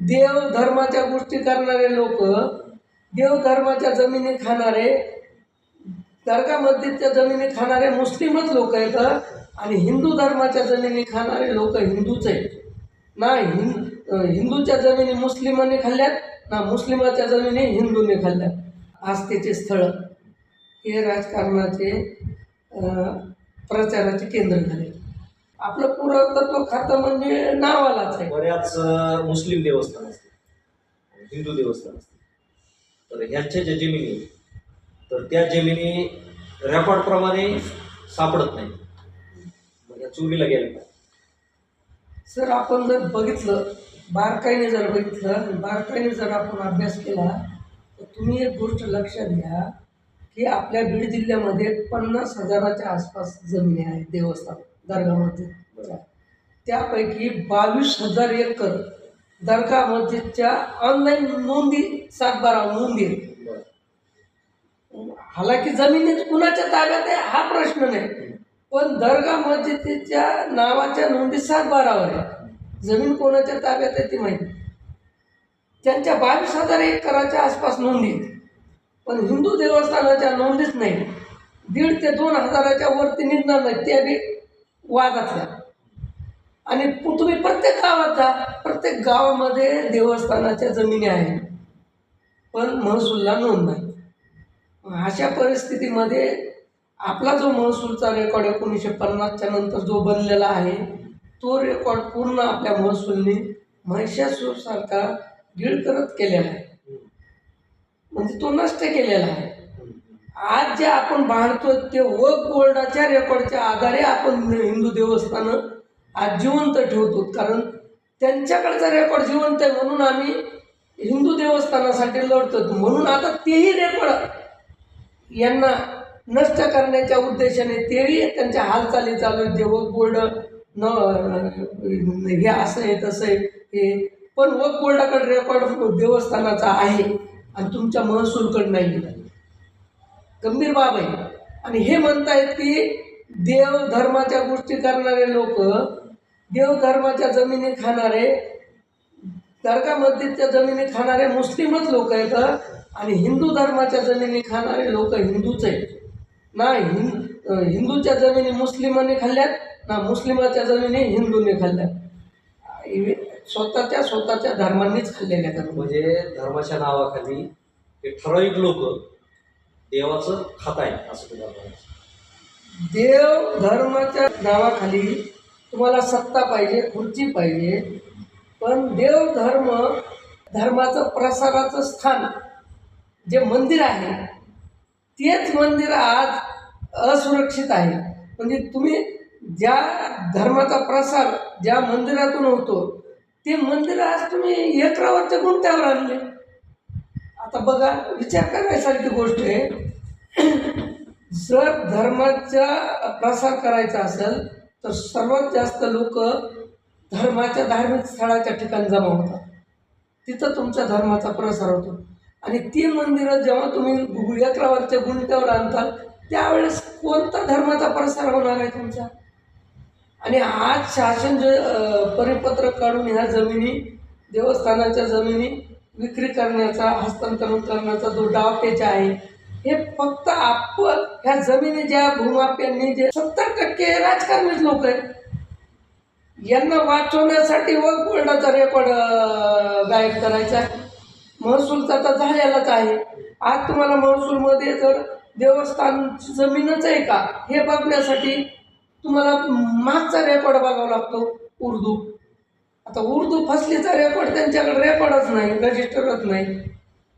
देव धर्माच्या गोष्टी करणारे लोक, देव धर्माच्या जमिनी खाणारे, दर्गा मस्जिदच्या जमिनी खाणारे मुस्लिमच लोक आहेत आणि हिंदू धर्माच्या जमिनी खाणारे लोक हिंदूच आहेत. ना हिंदूच्या जमिनी मुस्लिमांनी खाल्ल्यात, ना मुस्लिमाच्या जमिनी हिंदूंनी खाल्ल्यात. आस्थेचे स्थळ हे राजकारणाचे प्रचाराचे केंद्र झाले. आपलं पुरातत्व खातं म्हणजे नावालाच आहे. बऱ्याच मुस्लिम देवस्थान असतात, हिंदू देवस्थान असतात. तर ह्यांच्या ज्या जमिनी तर त्या जमिनी रेकॉर्डप्रमाणे सापडत नाही. मग या चोरीला गेल्या का? सर, आपण जर बघितलं, बारकाईने जर आपण अभ्यास केला तर तुम्ही एक गोष्ट लक्षात घ्या की आपल्या बीड जिल्ह्यामध्ये 50,000च्या आसपास जमिनी आहेत देवस्थान दर्गा मस्जिदच्या. त्यापैकी 22,000 एकर दर्गा मस्जिदच्या ऑनलाईन नोंदी, 7/12 नोंदी. हालाकी जमिनी कुणाच्या ताब्यात आहे हा प्रश्न नाही, पण दर्गा मस्जिदच्या नावाच्या नोंदी 7/12वर आहे. जमीन कोणाच्या ताब्यात आहे ती माहिती. त्यांच्या 22,000 एकराच्या आसपास नोंदी, पण हिंदू देवस्थानाच्या नोंदीच नाही. 1,500 ते 2,000च्या वरती निघणार नाही, त्या बी वादातल्या. आणि तुम्ही प्रत्येक गावात जा, प्रत्येक गावामध्ये देवस्थानाच्या जमिनी आहेत, पण महसूलला नोंद नाही. अशा परिस्थितीमध्ये आपला जो महसूलचा रेकॉर्ड 1950च्या नंतर जो बनलेला आहे, तो रेकॉर्ड पूर्ण आपल्या महसूलने महिषासूरसारखा गिळकरत केलेला आहे, म्हणजे तो नष्ट केलेला आहे. आज जे आपण बांधतो ते वक्फ बोर्डाच्या रेकॉर्डच्या आधारे आपण हिंदू देवस्थानं आज जिवंत ठेवतो, कारण त्यांच्याकडचा रेकॉर्ड जिवंत आहे म्हणून आम्ही हिंदू देवस्थानासाठी लढतो. म्हणून आता तेही रेकॉर्ड यांना नष्ट करण्याच्या उद्देशाने तेही त्यांच्या हालचाली चालू आहेत. जे वक्फ बोर्ड हे असं आहे तसं आहे हे, पण वक्फ बोर्डाकडे रेकॉर्ड देवस्थानाचा आहे आणि तुमच्या महसूलकडे नाही गेला. गंभीर बाब आहे. आणि हे म्हणतायत की देव धर्माच्या गोष्टी करणारे लोक, देव धर्माच्या जमिनी खाणारे, दर्गा मस्जिदच्या जमिनी खाणारे मुस्लिमच लोक आहेत आणि हिंदू धर्माच्या जमिनी खाणारे लोक हिंदूच आहेत. ना हिंदूच्या जमिनी मुस्लिमांनी खाल्ल्यात, ना मुस्लिमाच्या जमिनी हिंदूंनी खाल्ल्यात. स्वतःच्या धर्मांनीच खाल्लेल्या आहेत. म्हणजे धर्माच्या नावाखाली हे ठराविक लोक देवाचं खात आहे असं तुम्हाला. देव धर्माच्या नावाखाली तुम्हाला सत्ता पाहिजे, खुर्ची पाहिजे, पण देव धर्माचं प्रसाराचं स्थान जे मंदिर आहे तेच मंदिर आज असुरक्षित आहे. म्हणजे तुम्ही ज्या धर्माचा प्रसार ज्या मंदिरातून होतो ते मंदिर आज तुम्ही एकरावरच्या गुंठ्यावर आणले. आता बघा, विचार करण्यासारखी गोष्ट आहे. जर धर्माचा प्रसार करायचा असेल तर सर्वात जास्त लोक धर्माच्या धार्मिक स्थळाच्या ठिकाणी जमा होतात, तिथं तुमच्या धर्माचा प्रसार होतो. आणि ती मंदिरं जेव्हा तुम्ही एकरावरच्या गुंठ्यावर आणताल त्यावेळेस कोणता धर्माचा प्रसार होणार आहे तुमचा? आणि आज शासन जे परिपत्रक काढून ह्या जमिनी, देवस्थानाच्या जमिनी विक्री करण्याचा, हस्तांतरण करण्याचा जो डावपेच आहे, हे फक्त आपण ह्या जमिनी ज्या भूमाप्यांनी जे 70% राजकारणीच लोक आहेत, यांना वाचवण्यासाठी वक्फ बोर्डाचा रेकॉर्ड गायब करायचा आहे. महसूलचा तर झालेलाच आहे. आज तुम्हाला महसूलमध्ये जर देवस्थानची जमीनच आहे का हे बघण्यासाठी तुम्हाला मागचा रेकॉर्ड बघावा लागतो, उर्दू. आता उर्दू फसलीचा रेकॉर्ड त्यांच्याकडे रेकॉर्डच नाही, रजिस्टरच नाही.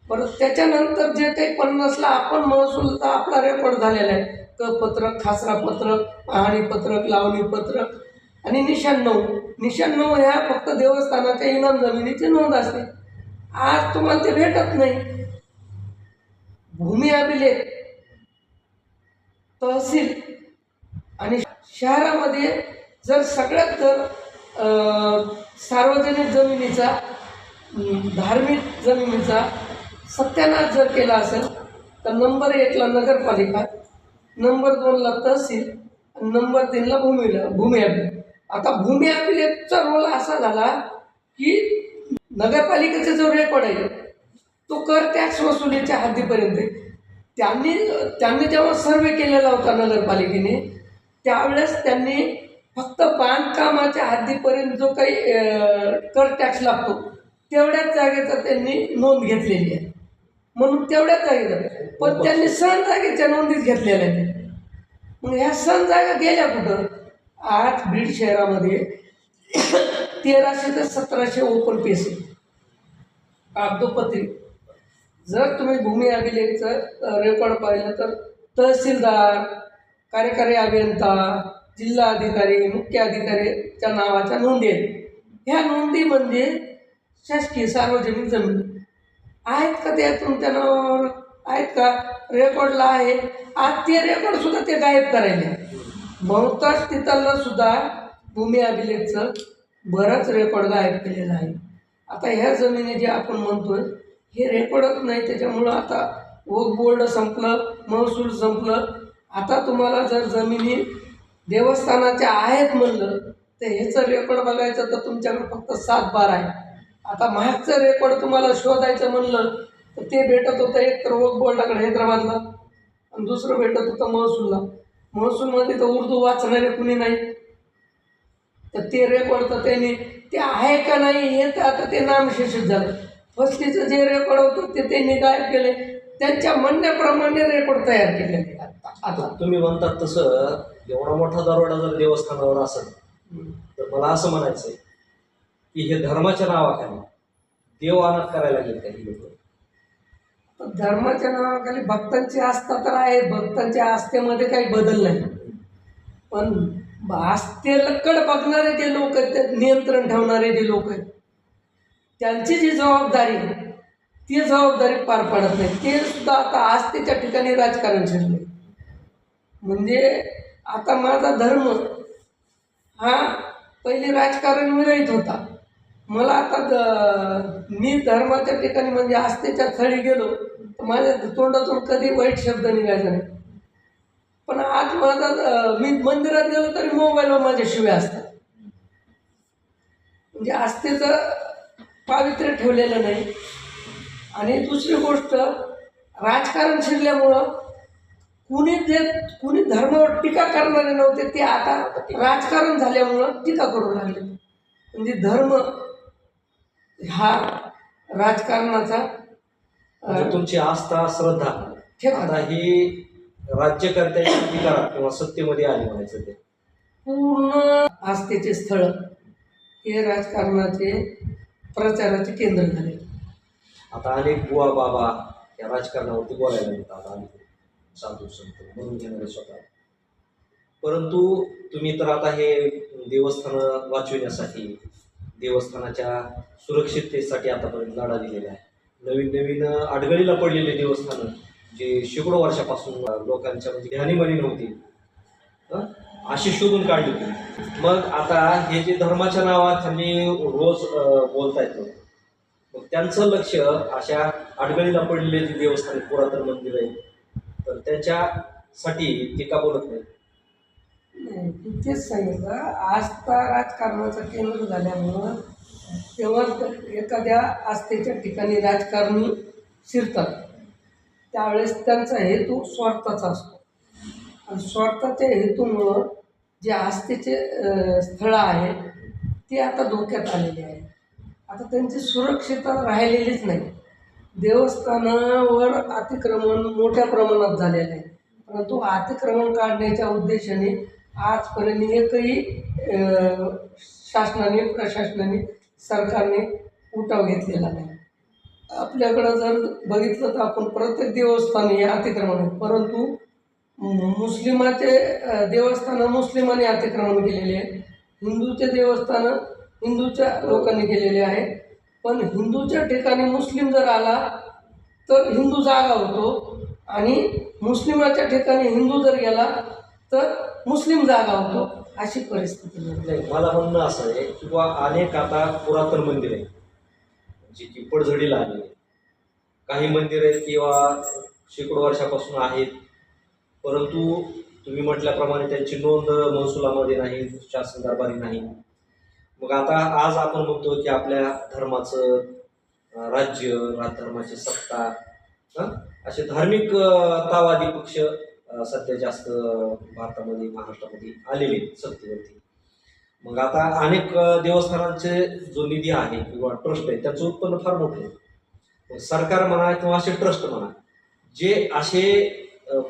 परत त्याच्यानंतर जे काही 50ला आपण महसूलचा आपला रेकॉर्ड झालेला आहे, क पत्रक, खासरा पत्रक, पहाणी पत्रक, लावणी पत्रक आणि निशाण 9 ह्या फक्त देवस्थानाच्या इनाम जमिनीची नोंद असते. आज तुम्हाला ते भेटत नाही. भूमी अभिलेख, तहसील आणि शहरामध्ये जर सगळ्यात जर सार्वजनिक जमिनीचा, धार्मिक जमिनीचा सत्यानाश जर केला असेल तर नंबर 1ला नगरपालिका, नंबर 2ला तहसील आणि नंबर 3ला भूमी अभिलेख. आता भूमी अभिलेखचा रोल असा झाला की नगरपालिकेचा जो रेकॉर्ड आहे तो कर टॅक्स वसुलीच्या हद्दीपर्यंत आहे. त्यांनी जेव्हा सर्वे केलेला होता नगरपालिकेने, त्यावेळेस त्यांनी फक्त बांधकामाच्या हद्दीपर्यंत जो काही कर टॅक्स लागतो तेवढ्याच जागेचा त्यांनी नोंद घेतलेली आहे. म्हणून तेवढ्याच जागेचा, पण त्यांनी सण जागेच्या नोंदीच घेतलेल्या नाही. मग ह्या सण जागा गेल्या कुठं? आज बीड शहरामध्ये 1300 ते 1700 ओपन पेस आहे कागदोपत्री. जर तुम्ही भूमी अभिलेखचं रेकॉर्ड पाहिलं तर तहसीलदार, कार्यकारी अभियंता, जिल्हा अधिकारी, मुख्य अधिकारीच्या नावाच्या नोंदी आहेत. ह्या नोंदी म्हणजे शासकीय सार्वजनिक जमीन आहेत का? त्या तुमच्या नावावर आहेत का? रेकॉर्डला आहे. आज ते रेकॉर्डसुद्धा ते गायब करायले. बहुतांश तिथलं सुद्धा भूमी अभिलेखचं बरंच रेकॉर्ड गायब केलेलं आहे. आता ह्या जमिनी जे आपण म्हणतोय हे रेकॉर्डच नाही. त्याच्यामुळं आता वक्फ बोर्ड संपलं, महसूल संपलं. आता तुम्हाला जर जमिनी देवस्थानाच्या आहेत म्हणलं तर ह्याचं रेकॉर्ड बघायचं तर तुमच्याकडे फक्त 7-12 आहे. आता मागचं रेकॉर्ड तुम्हाला शोधायचं म्हणलं तर ते भेटत होतं एक तर वक्फ बोर्डाकडे हैदराबादला, आणि दुसरं भेटत होतं महसूलला. महसूलमध्ये तर उर्दू वाचणारे कुणी नाही. तर ते रेकॉर्ड तर त्यांनी ते आहे का नाही हे तर आता ते नामशेषच झालं. फसलीचं जे रेकॉर्ड होतं ते त्यांनी गायब केले. त्यांच्या म्हणण्याप्रमाणे रेकॉर्ड तयार केलेले. आता तुम्ही म्हणतात तसं एवढा मोठा दरोडा जर देवस्थानावर असेल तर मला असं म्हणायचं आहे की हे धर्माच्या नावाखाली देव अनाथ करायला लागले काही लोक. धर्माच्या नावाखाली भक्तांची आस्था तर आहे, भक्तांच्या आस्थेमध्ये काही बदल नाही. पण आस्थेकडे बघणारे जे लोक आहेत, ते नियंत्रण ठेवणारे जे लोक आहेत, त्यांची जी जबाबदारी ती जबाबदारी पार पाडत नाही. ते सुद्धा आता आस्थेच्या ठिकाणी राजकारण शिरले. म्हणजे आता माझा धर्म हा पहिले राजकारण विरहित होता. मला आता मी धर्माच्या ठिकाणी म्हणजे आस्थेच्या स्थळी गेलो तर माझ्या तोंडातून कधी वाईट शब्द निघायचा नाही. पण आज माझा मी मंदिरात गेलो तरी मोबाईलवर माझ्या शिव्या असतात. म्हणजे आस्थेचं पावित्र्य ठेवलेलं नाही. आणि दुसरी गोष्ट, राजकारण शिरल्यामुळं कुणी धर्मावर टीका करणारे नव्हते ते आता राजकारण झाल्यामुळं टीका करू लागले. म्हणजे धर्म हा राजकारणाचा म्हणजे तुमची आस्था, श्रद्धा आता ही राज्यकर्त्याच्या अधिकारात किंवा सत्तेमध्ये आली म्हणायचं. ते पूर्ण आस्थेचे स्थळ हे राजकारणाचे प्रचाराचे केंद्र झाले. आता अनेक बुवा बाबा या राजकारणावरती बोलायला येतात, अनेक साधू संत म्हणून घेणारे स्वतः. परंतु तुम्ही तर आता हे देवस्थानं वाचविण्यासाठी, देवस्थानाच्या सुरक्षिततेसाठी आतापर्यंत लढा दिलेला आहे. नवीन नवीन अडगळीला पडलेले देवस्थानं जे शेकडो वर्षापासून लोकांच्या म्हणजे ध्यानीमनी नव्हती अशी शोधून काढली होती. मग आता हे जे धर्माच्या नावाखाली रोज बोलतायत लोक, मग त्यांचं लक्ष अशा अडगळीला पडलेले जे देवस्थान पुरातन मंदिर आहे तर त्याच्यासाठी ते का बोलत नाही? तेच सांगितलं, आस्था राजकारणाचं केंद्र झाल्यामुळं तेव्हा एखाद्या आस्थेच्या ठिकाणी राजकारणी शिरतात त्यावेळेस त्यांचा हेतू स्वार्थाचा असतो. आणि स्वार्थाच्या हेतूमुळं जे आस्थेचे स्थळं आहेत ते आता धोक्यात आलेले आहेत. आता त्यांची सुरक्षितता राहिलेलीच नाही. देवस्थानावर अतिक्रमण मोठ्या प्रमाणात झालेलं आहे. परंतु अतिक्रमण काढण्याच्या उद्देशाने आजपर्यंत एकही शासनाने, प्रशासनाने, सरकारने उठाव घेतलेला नाही. आपल्याकडं जर बघितलं तर आपण प्रत्येक देवस्थान हे अतिक्रमण आहे. परंतु मुस्लिमाचे देवस्थानं मुस्लिमांनी अतिक्रमण केलेले आहे, हिंदूचे देवस्थानं हिंदूच्या लोकांनी केलेले आहे. पण हिंदूच्या ठिकाणी मुस्लिम जर आला तर हिंदू जागा होतो, आणि मुस्लिमाच्या ठिकाणी हिंदू जर गेला तर मुस्लिम जागा होतो, अशी परिस्थिती नाही. मला म्हणणं असं आहे किंवा अनेक आता पुरातन मंदिर आहे जी की पडझडीला आली. काही मंदिर आहेत किंवा शेकडो वर्षापासून आहेत, परंतु तुम्ही म्हटल्याप्रमाणे त्यांची नोंद महसुलामध्ये नाही, शासन दरबारी नाही. मग आता आज आपण म्हणतो की आपल्या धर्माचं राज्य, धर्माची सत्ता, हं? असे धार्मिक तावादी पक्ष सध्या जास्त भारतामध्ये, महाराष्ट्रामध्ये आलेले आहेत सत्तेवरती. मग आता अनेक देवस्थानांचे जो निधी आहे किंवा ट्रस्ट आहे त्याचं उत्पन्न फार मोठं आहे. मग सरकार म्हणा किंवा असे ट्रस्ट म्हणा, जे असे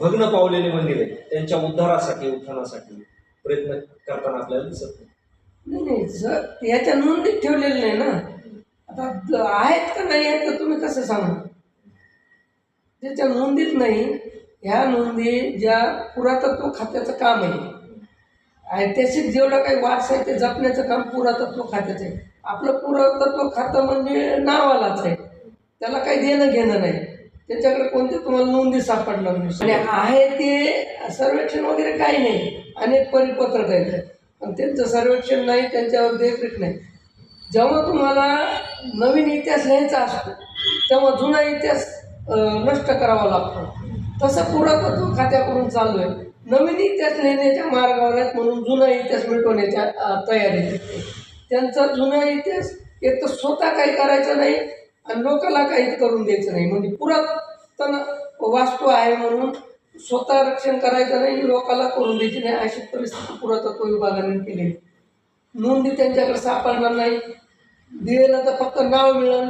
भग्न पावलेले मंदिर आहेत त्यांच्या उद्धारासाठी, उत्थानासाठी प्रयत्न करताना आपल्याला दिसत नाही. नाही नाही, जर याच्या नोंदीत ठेवलेलं नाही ना. आता आहेत का नाही आहेत तर तुम्ही कसं सांगा. ज्याच्या नोंदीत नाही, ह्या नोंदी ज्या पुरातत्व खात्याचं काम आहे, ऐतिहासिक जेवढं काही वारसा आहे ते जपण्याचं काम पुरातत्व खात्याचं आहे. आपलं पुरातत्व खातं म्हणजे नावालाच आहे, त्याला काही देणं घेणं नाही. त्याच्याकडे कोणते तुम्हाला नोंदी सापडणार नाही. आणि आहे ते सर्वेक्षण वगैरे काही नाही. अनेक परिपत्रक आहेत पण त्यांचं सर्वेक्षण नाही, त्यांच्यावर देखरेख नाही. जेव्हा तुम्हाला नवीन इतिहास लिहायचा असतो तेव्हा जुना इतिहास नष्ट करावा लागतो. तसं पुरातत्व खात्याकडून चालू आहे. नवीन इतिहास लिहिण्याच्या मार्गावर आहेत म्हणून जुना इतिहास मिटवण्याच्या तयारीत. त्यांचा जुना इतिहास एक तर स्वतः काही करायचं नाही आणि लोकांना काही करून द्यायचं नाही. म्हणजे पुरातन वास्तू आहे म्हणून स्वतः रक्षण करायचं नाही, लोकांना करून द्यायची नाही, अशी परिस्थिती पुरातत्व विभागाने केली. नोंदी त्यांच्याकडे सापडणार नाही. दिलेलं तर फक्त नाव मिळेल,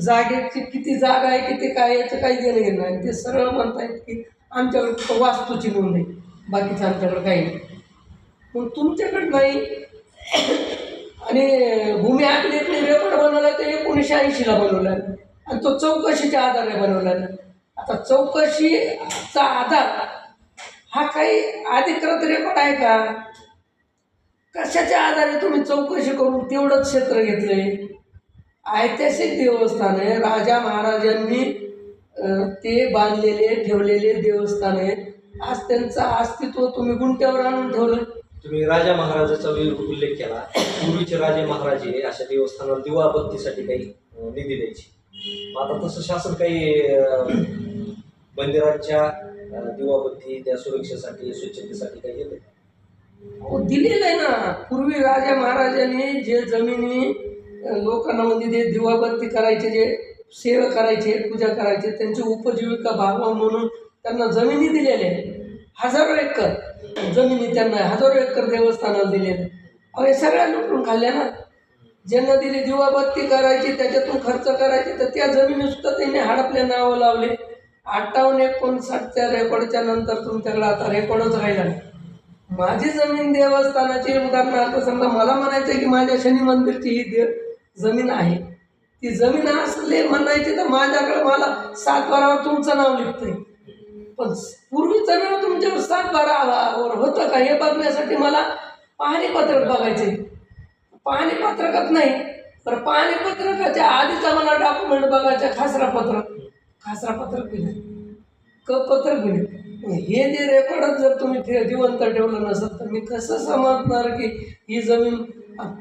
जागेची किती जागा आहे किती काय याचं काही देणं घेणं नाही. ते सरळ म्हणतायत की आमच्याकडे फक्त वास्तूची नोंद आहे, बाकीचं आमच्याकडे काही नाही. मग तुमच्याकडे नाही. आणि भूमी अभिलेखने रेकॉर्ड बनवला ते 1980ला बनवला आणि तो चौकशीच्या आधारे बनवला. आता चौकशीचा आधार हा काही अधिकृत रेकॉर्ड आहे का? कशाच्या आधारे तुम्ही चौकशी करून तेवढंच क्षेत्र घेतलंय? ऐतिहासिक देवस्थान आहे, राजा महाराजांनी ते बांधलेले ठेवलेले देवस्थान आहे. आज त्यांचं अस्तित्व तुम्ही गुंट्यावर आणून ठेवलं. तुम्ही राजा महाराजाचा उल्लेख केला. पूर्वीचे राजे महाराजे अशा देवस्थानाला दिवाबत्तीसाठी काही निधी द्यायचे. आता तसं शासन काही मंदिरांच्या दिवाबत्ती, त्या सुरक्षेसाठी, स्वच्छतेसाठी काही येते? दिलेलं आहे ना. पूर्वी राजा महाराजांनी जे जमिनी लोकांना म्हणजे ते दिवाबत्ती करायचे, जे सेवा करायचे, पूजा करायचे, त्यांची उपजीविका भागवा म्हणून त्यांना जमिनी दिलेल्या आहेत. हजारो एकर जमिनी त्यांना, हजारो एकर देवस्थानाला दिलेले. अहो हे सगळ्या लुटून खाल्ल्या ना. ज्यांना दिली दिवाबत्ती करायची, त्याच्यातून खर्च करायचे, तर त्या जमिनीसुद्धा त्यांनी हडपल्या नावं लावले. 58-59च्या रेकॉर्डच्या नंतर तुमच्याकडे आता रेकॉर्डच राहिला नाही. माझी जमीन देवस्थानाची, उदाहरणार्थ समजा मला म्हणायचं की माझ्या शनी मंदिरची ही जमीन आहे, ती जमीन असले म्हणायची तर माझ्याकडे मला 7/12वर तुमचं नाव लिहितंय. पण पूर्वीचं नाव तुमच्यावर 7/12वर होतं का हे बघण्यासाठी मला पाहणीपत्रक बघायचे. पाहणीपत्रकात नाही तर पाहणीपत्रकाच्या आधीचा मला डॉक्युमेंट बघायचं. खासरापत्रक बी नाही, कपत्रक बी नाही. हे जे रेकॉर्डच जर तुम्ही जिवंत ठेवलं नसत तर मी कसं समजणार की ही जमीन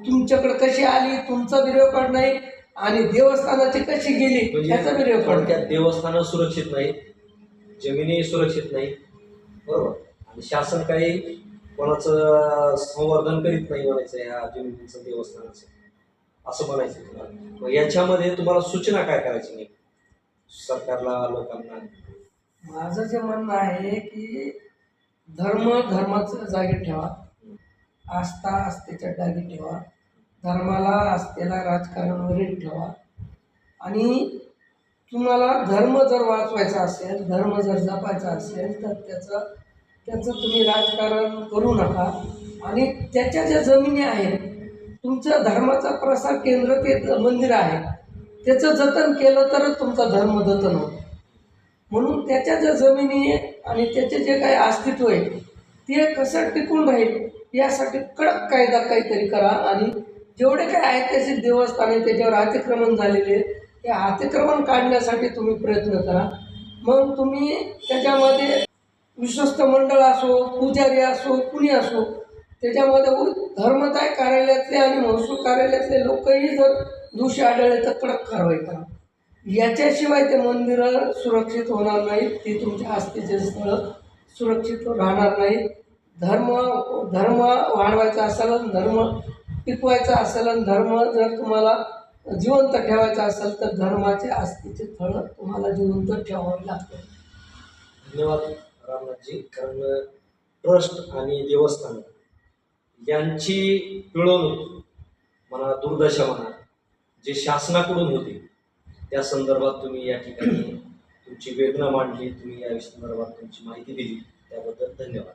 तुमच्याकडे कशी आली? तुमचा बी रेकॉर्ड नाही आणि देवस्थानाची कशी गेली याचा बी रेकॉर्ड. त्या देवस्थानं सुरक्षित नाही, जमिनी सुरक्षित नाही, बरोबर. आणि शासन काही कोणाचं संवर्धन करीत नाही म्हणायचं ह्या जमिनीचं, देवस्थानाचं, असं म्हणायचं तुम्हाला. मग याच्यामध्ये तुम्हाला सूचना काय करायची नाही सरकारला, लोकांना? माझं जे म्हणणं आहे की धर्माच्या जागी ठेवा, आस्था आस्थेच्या जागी ठेवा, धर्माला आस्थेला राजकारणावरही ठेवा. आणि तुम्हाला धर्म जर वाचवायचा असेल, धर्म जर जपायचा असेल तर त्याचं तुम्ही राजकारण करू नका. आणि त्याच्या ज्या जमिनी आहेत, तुमच्या धर्माचा प्रसार केंद्र ते मंदिर आहे, त्याचं जतन केलं तरच तुमचा धर्म जतन होतो. म्हणून त्याच्या ज्या जमिनी आणि त्याचे जे काही अस्तित्व आहे ते कसं टिकून राहील यासाठी कडक कायदा काहीतरी करा. आणि जेवढे काही ऐतिहासिक देवस्थान आहे त्याच्यावर अतिक्रमण झालेले ते अतिक्रमण काढण्यासाठी तुम्ही प्रयत्न करा. मग तुम्ही त्याच्यामध्ये विश्वस्त मंडळ असो, पुजारी असो, कुणी असो, त्याच्यामध्ये धर्मदाय कार्यालयातले आणि महसूल कार्यालयातले लोकही जर दोषी आढळले तर कडक कारवाई करा. याच्याशिवाय ते मंदिरं सुरक्षित होणार नाहीत, ती तुमच्या आस्थेचे स्थळं सुरक्षित राहणार नाहीत. धर्म वाढवायचा असेल, धर्म टिकवायचा असेल आणि धर्म जर तुम्हाला जिवंत ठेवायचा असेल तर धर्माचे आस्थेचे फळं तुम्हाला जिवंत ठेवावे लागतात. धन्यवाद रामनाथजी. कारण ट्रस्ट आणि देवस्थान यांची पिळवणूक म्हणा, दुर्दशा म्हणा, जे शासनाकडून होते त्या संदर्भात तुम्ही या ठिकाणी तुमची वेदना मांडली, तुम्ही या संदर्भात तुमची माहिती दिली, त्याबद्दल धन्यवाद.